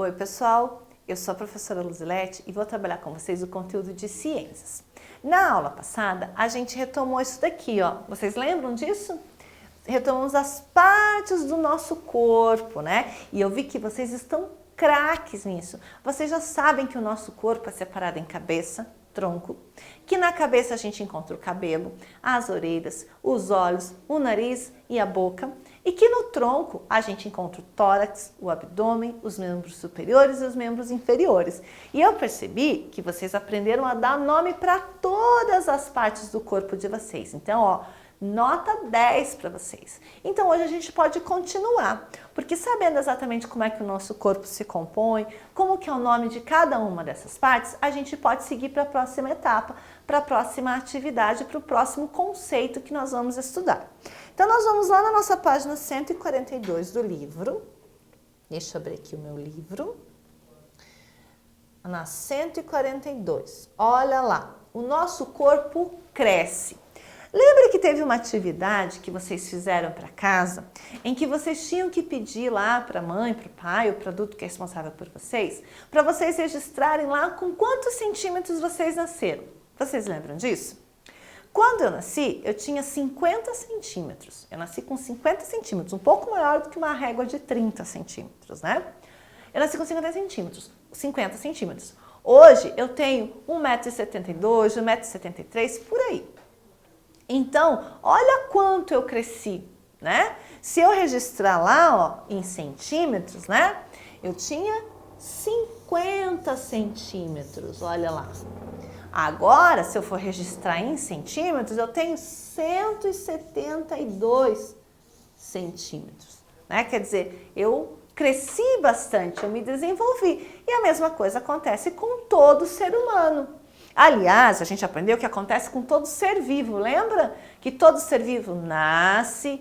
Oi pessoal, eu sou a professora Luzilete e vou trabalhar com vocês o conteúdo de ciências. Na aula passada, a gente retomou isso daqui, ó. Vocês lembram disso? Retomamos as partes do nosso corpo, né? E eu vi que vocês estão craques nisso. Vocês já sabem que o nosso corpo é separado em cabeça, tronco, que na cabeça a gente encontra o cabelo, as orelhas, os olhos, o nariz e a boca, e que no tronco a gente encontra o tórax, o abdômen, os membros superiores e os membros inferiores. E eu percebi que vocês aprenderam a dar nome para todas as partes do corpo de vocês. Então, ó, nota 10 para vocês. Então hoje a gente pode continuar, porque sabendo exatamente como é que o nosso corpo se compõe, como que é o nome de cada uma dessas partes, a gente pode seguir para a próxima etapa, para a próxima atividade, para o próximo conceito que nós vamos estudar. Então nós vamos lá na nossa página 142 do livro. Deixa eu abrir aqui o meu livro. Na 142. Olha lá, o nosso corpo cresce. Lembra que teve uma atividade que vocês fizeram para casa, em que vocês tinham que pedir lá para a mãe, para o pai, ou para o adulto que é responsável por vocês, para vocês registrarem lá com quantos centímetros vocês nasceram? Vocês lembram disso? Quando eu nasci, eu tinha 50 centímetros. Eu nasci com 50 centímetros, um pouco maior do que uma régua de 30 centímetros, né? Eu nasci com 50 centímetros. Hoje eu tenho 1,72 m, 1,73 m, por aí. Então, olha quanto eu cresci, né? Se eu registrar lá, ó, em centímetros, né? Eu tinha 50 centímetros, olha lá. Agora, se eu for registrar em centímetros, eu tenho 172 centímetros, né? Quer dizer, eu cresci bastante, eu me desenvolvi. E a mesma coisa acontece com todo ser humano. Aliás, a gente aprendeu que acontece com todo ser vivo, lembra? Que todo ser vivo nasce,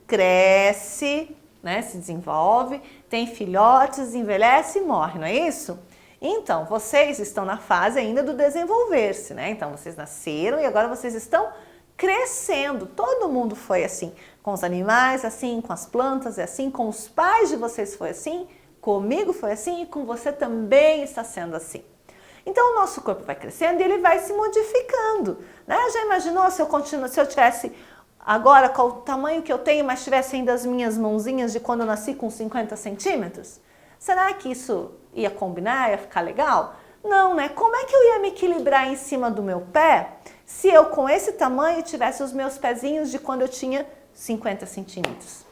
cresce, né, se desenvolve, tem filhotes, envelhece e morre, não é isso? Então, vocês estão na fase ainda do desenvolver-se, né? Então, vocês nasceram e agora vocês estão crescendo. Todo mundo foi assim, com os animais assim, com as plantas é assim, com os pais de vocês foi assim, comigo foi assim e com você também está sendo assim. Então o nosso corpo vai crescendo e ele vai se modificando, né? Já imaginou se eu tivesse agora com o tamanho que eu tenho, mas tivesse ainda as minhas mãozinhas de quando eu nasci com 50 centímetros? Será que isso ia combinar, ia ficar legal? Não, né? Como é que eu ia me equilibrar em cima do meu pé se eu com esse tamanho tivesse os meus pezinhos de quando eu tinha 50 centímetros?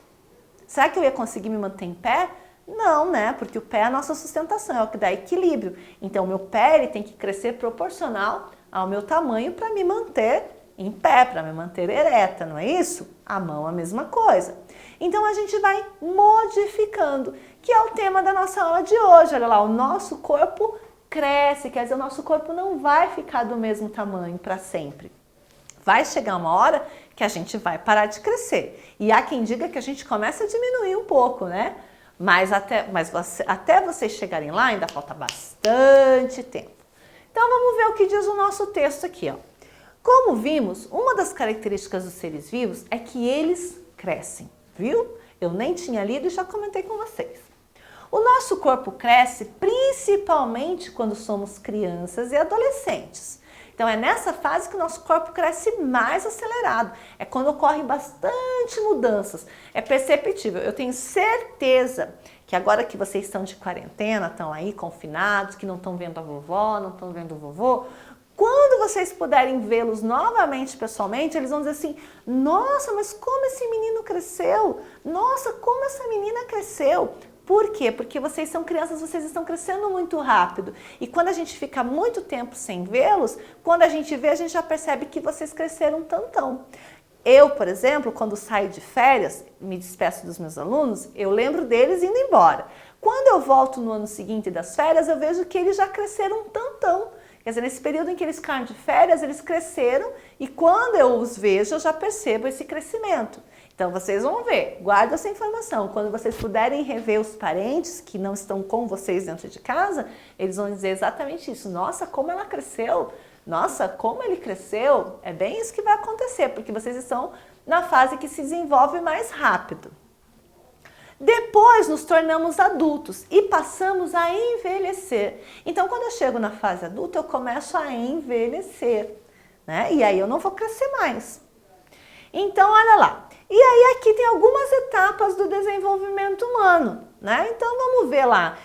Será que eu ia conseguir me manter em pé? Não, né? Porque o pé é a nossa sustentação, é o que dá equilíbrio. Então, o meu pé ele tem que crescer proporcional ao meu tamanho para me manter em pé, para me manter ereta, não é isso? A mão a mesma coisa. Então, a gente vai modificando, que é o tema da nossa aula de hoje. Olha lá, o nosso corpo cresce, quer dizer, o nosso corpo não vai ficar do mesmo tamanho para sempre. Vai chegar uma hora que a gente vai parar de crescer. E há quem diga que a gente começa a diminuir um pouco, né? Mas até vocês chegarem lá ainda falta bastante tempo. Então vamos ver o que diz o nosso texto aqui, ó. Como vimos, uma das características dos seres vivos é que eles crescem, viu? Eu nem tinha lido e já comentei com vocês. O nosso corpo cresce principalmente quando somos crianças e adolescentes. Então é nessa fase que o nosso corpo cresce mais acelerado. É quando ocorrem bastante mudanças. É perceptível. Eu tenho certeza que agora que vocês estão de quarentena, estão aí confinados, que não estão vendo a vovó, não estão vendo o vovô, quando vocês puderem vê-los novamente pessoalmente, eles vão dizer assim: nossa, mas como esse menino cresceu? Nossa, como essa menina cresceu? Por quê? Porque vocês são crianças, vocês estão crescendo muito rápido. E quando a gente fica muito tempo sem vê-los, quando a gente vê, a gente já percebe que vocês cresceram tantão. Eu, por exemplo, quando saio de férias, me despeço dos meus alunos, eu lembro deles indo embora. Quando eu volto no ano seguinte das férias, eu vejo que eles já cresceram tantão. Quer dizer, nesse período em que eles ficaram de férias, eles cresceram e quando eu os vejo, eu já percebo esse crescimento. Então, vocês vão ver, guarda essa informação. Quando vocês puderem rever os parentes que não estão com vocês dentro de casa, eles vão dizer exatamente isso. Nossa, como ela cresceu! Nossa, como ele cresceu! É bem isso que vai acontecer, porque vocês estão na fase que se desenvolve mais rápido. Depois nos tornamos adultos e passamos a envelhecer. Então, quando eu chego na fase adulta, eu começo a envelhecer, né? E aí eu não vou crescer mais. Então, olha lá. E aí aqui tem algumas etapas do desenvolvimento humano, né? Então, vamos ver lá.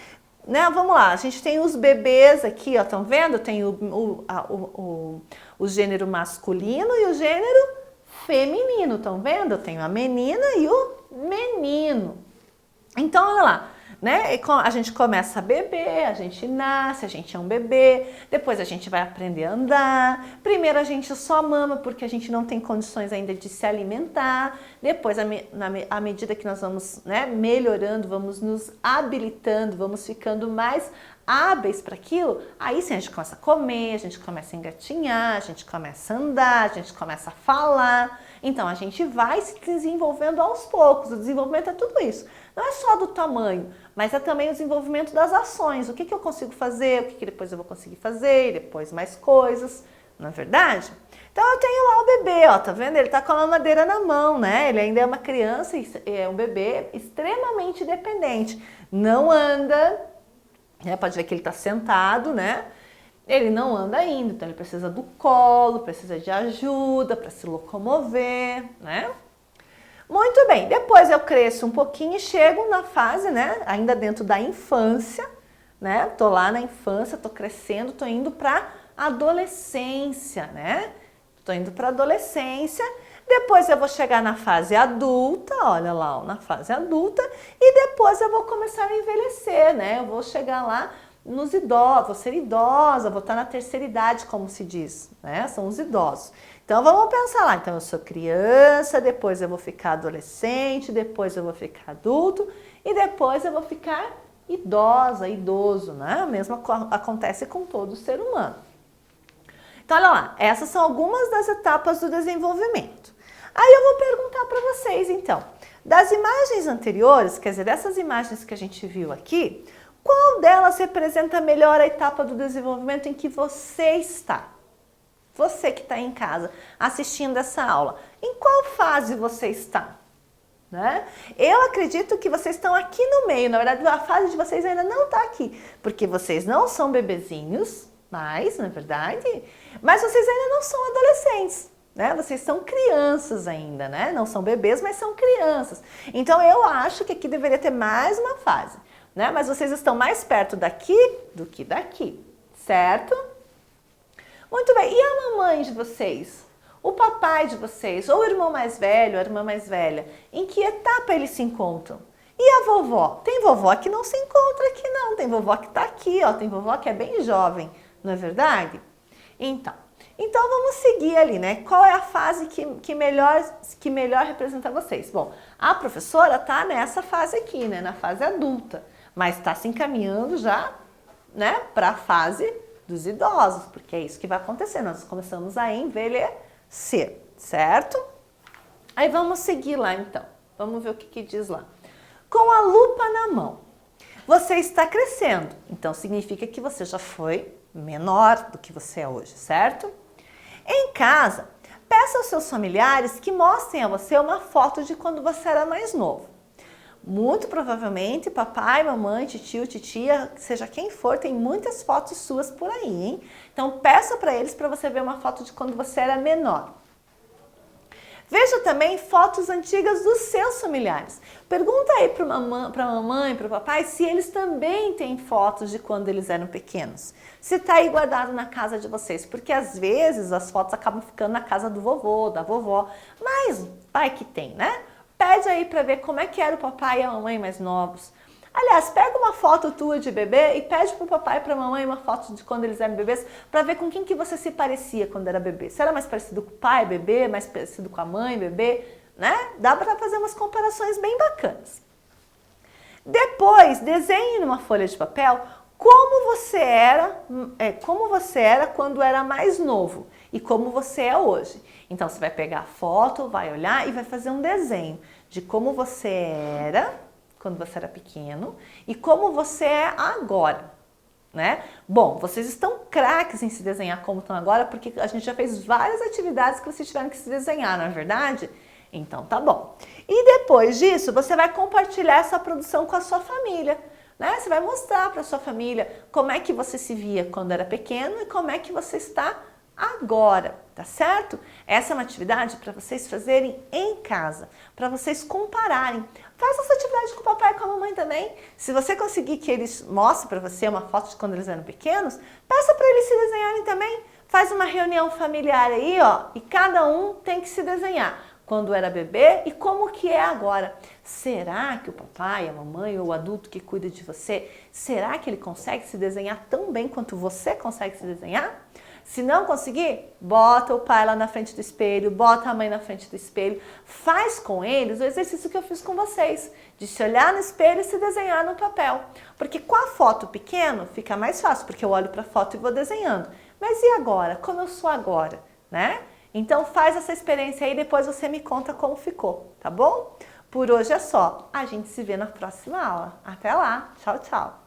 Né? Vamos lá, a gente tem os bebês aqui, ó, estão vendo? Tem o gênero masculino e o gênero feminino, estão vendo? Eu tenho a menina e o menino. Então, olha lá, né? A gente começa a beber, a gente nasce, a gente é um bebê, depois a gente vai aprender a andar. Primeiro a gente só mama porque a gente não tem condições ainda de se alimentar. Depois, à medida que nós vamos, né, melhorando, vamos nos habilitando, vamos ficando mais hábeis para aquilo, aí sim a gente começa a comer, a gente começa a engatinhar, a gente começa a andar, a gente começa a falar. Então a gente vai se desenvolvendo aos poucos. O desenvolvimento é tudo isso. Não é só do tamanho, mas é também o desenvolvimento das ações. O que eu consigo fazer, o que depois eu vou conseguir fazer, e depois mais coisas, não é verdade? Então eu tenho lá o bebê, ó, tá vendo? Ele tá com a mamadeira na mão, né? Ele ainda é uma criança, é um bebê extremamente dependente. Não anda, né? Pode ver que ele tá sentado, né? Ele não anda ainda, então ele precisa do colo, precisa de ajuda para se locomover, né? Muito bem, depois eu cresço um pouquinho e chego na fase, né, ainda dentro da infância, né, tô lá na infância, tô crescendo, tô indo para adolescência, né, tô indo para adolescência, depois eu vou chegar na fase adulta, olha lá, ó, na fase adulta, e depois eu vou começar a envelhecer, né, eu vou chegar lá nos idosos, vou ser idosa, vou estar na terceira idade, como se diz, né, são os idosos. Então vamos pensar lá, então eu sou criança, depois eu vou ficar adolescente, depois eu vou ficar adulto e depois eu vou ficar idosa, idoso, né? O mesmo acontece com todo ser humano. Então olha lá, essas são algumas das etapas do desenvolvimento. Aí eu vou perguntar para vocês então, das imagens anteriores, quer dizer, dessas imagens que a gente viu aqui, qual delas representa melhor a etapa do desenvolvimento em que você está? Você que está em casa assistindo essa aula, em qual fase você está? Né? Eu acredito que vocês estão aqui no meio, na verdade a fase de vocês ainda não está aqui, porque vocês não são bebezinhos, mais, na verdade, mas vocês ainda não são adolescentes, né? Vocês são crianças ainda, né? Não são bebês, mas são crianças. Então eu acho que aqui deveria ter mais uma fase, né? Mas vocês estão mais perto daqui do que daqui, certo? Muito bem, e a mamãe de vocês? O papai de vocês? Ou o irmão mais velho, a irmã mais velha? Em que etapa eles se encontram? E a vovó? Tem vovó que não se encontra aqui não, tem vovó que está aqui, ó, tem vovó que é bem jovem, não é verdade? Então vamos seguir ali, né? Qual é a fase que melhor representa vocês? Bom, a professora está nessa fase aqui, né? Na fase adulta, mas está se encaminhando já, né? Para a fase dos idosos, porque é isso que vai acontecer, nós começamos a envelhecer, certo? Aí vamos seguir lá então, vamos ver o que diz lá. Com a lupa na mão, você está crescendo, então significa que você já foi menor do que você é hoje, certo? Em casa, peça aos seus familiares que mostrem a você uma foto de quando você era mais novo. Muito provavelmente, papai, mamãe, titio, titia, seja quem for, tem muitas fotos suas por aí, hein? Então, peça para eles para você ver uma foto de quando você era menor. Veja também fotos antigas dos seus familiares. Pergunta aí para a mamãe, para o papai, se eles também têm fotos de quando eles eram pequenos. Se está aí guardado na casa de vocês, porque às vezes as fotos acabam ficando na casa do vovô, da vovó, mas vai que tem, né? Pede aí para ver como é que era o papai e a mamãe mais novos. Aliás, pega uma foto tua de bebê e pede para o papai e para a mamãe uma foto de quando eles eram bebês para ver com quem que você se parecia quando era bebê. Se era mais parecido com o pai, bebê, mais parecido com a mãe, bebê, né? Dá para fazer umas comparações bem bacanas. Depois, desenhe numa folha de papel como você era quando era mais novo e como você é hoje. Então, você vai pegar a foto, vai olhar e vai fazer um desenho de como você era quando você era pequeno e como você é agora, né? Bom, vocês estão craques em se desenhar como estão agora, porque a gente já fez várias atividades que vocês tiveram que se desenhar, não é verdade? Então tá bom. E depois disso, você vai compartilhar essa produção com a sua família. Né? Você vai mostrar para a sua família como é que você se via quando era pequeno e como é que você está agora, tá certo? Essa é uma atividade para vocês fazerem em casa, para vocês compararem. Faz essa atividade com o papai e com a mamãe também. Se você conseguir que eles mostrem para você uma foto de quando eles eram pequenos, peça para eles se desenharem também. Faz uma reunião familiar aí, ó, e cada um tem que se desenhar. Quando era bebê e como que é agora. Será que o papai, a mamãe ou o adulto que cuida de você, será que ele consegue se desenhar tão bem quanto você consegue se desenhar? Se não conseguir, bota o pai lá na frente do espelho, bota a mãe na frente do espelho, faz com eles o exercício que eu fiz com vocês, de se olhar no espelho e se desenhar no papel. Porque com a foto pequeno fica mais fácil, porque eu olho para a foto e vou desenhando. Mas e agora? Como eu sou agora, né? Então faz essa experiência aí e depois você me conta como ficou, tá bom? Por hoje é só. A gente se vê na próxima aula. Até lá. Tchau, tchau.